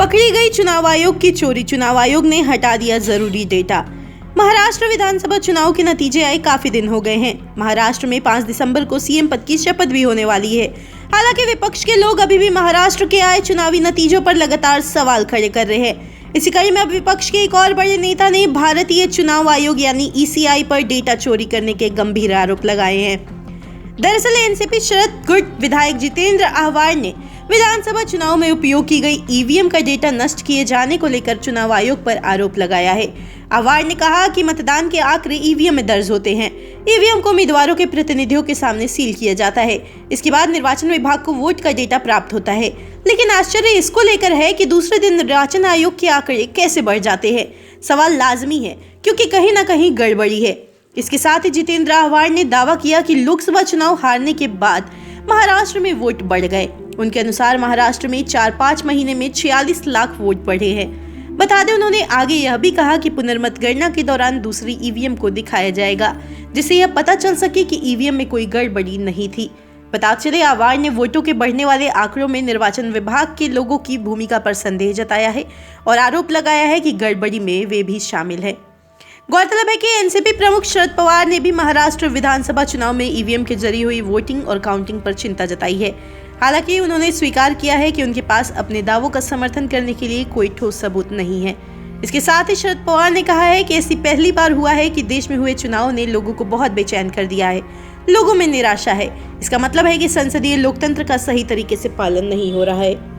पकड़ी गई चुनाव आयोग की चोरी। चुनाव आयोग ने हटा दिया जरूरी डेटा। महाराष्ट्र विधानसभा चुनाव के नतीजे आए काफी दिन हो गए हैं। महाराष्ट्र में 5 दिसंबर को सीएम पद की शपथ भी होने वाली है। हालांकि विपक्ष के लोग अभी भी महाराष्ट्र के आए चुनावी नतीजों पर लगातार सवाल खड़े कर रहे हैं। इसी कड़ी में अब विपक्ष के एक और बड़े नेता ने भारतीय चुनाव आयोग यानी ईसीआई पर डेटा चोरी करने के गंभीर आरोप लगाए हैं। दरअसल एनसीपी शरद गुट विधायक जितेंद्र आहवार ने विधानसभा चुनाव में उपयोग की गई ईवीएम का डेटा नष्ट किए जाने को लेकर चुनाव आयोग पर आरोप लगाया है। आहवार ने कहा कि मतदान के आंकड़े ईवीएम में दर्ज होते हैं। ईवीएम को उम्मीदवारों के प्रतिनिधियों के सामने सील किया जाता है। इसके बाद निर्वाचन विभाग को वोट का डेटा प्राप्त होता है। लेकिन आश्चर्य इसको लेकर है कि दूसरे दिन निर्वाचन आयोग के आंकड़े कैसे बढ़ जाते हैं। सवाल लाजमी है क्योंकि कहीं न कहीं गड़बड़ी है। इसके साथ ही जितेंद्र आहवार ने दावा किया कि लोकसभा चुनाव हारने के बाद महाराष्ट्र में वोट बढ़ गए। उनके अनुसार महाराष्ट्र में 4-5 महीने में 46 लाख वोट बढ़े हैं। बता दें उन्होंने आगे यह भी कहा कि पुनर्मतगणना के दौरान दूसरी ईवीएम को दिखाया जाएगा जिससे यह पता चल सके कि ईवीएम में कोई गड़बड़ी नहीं थी। पता चले आहवार ने वोटों के बढ़ने वाले आंकड़ों में निर्वाचन विभाग के लोगों की भूमिका पर संदेह जताया है और आरोप लगाया है कि गड़बड़ी में वे भी शामिल है। गौरतलब है कि एनसीपी प्रमुख शरद पवार ने भी महाराष्ट्र विधानसभा चुनाव में ईवीएम के जरिए हुई वोटिंग और काउंटिंग पर चिंता जताई है। हालांकि उन्होंने स्वीकार किया है कि उनके पास अपने दावों का समर्थन करने के लिए कोई ठोस सबूत नहीं है। इसके साथ ही शरद पवार ने कहा है कि ऐसी पहली बार हुआ है कि देश में हुए चुनाव ने लोगों को बहुत बेचैन कर दिया है। लोगों में निराशा है। इसका मतलब है कि संसदीय लोकतंत्र का सही तरीके से पालन नहीं हो रहा है।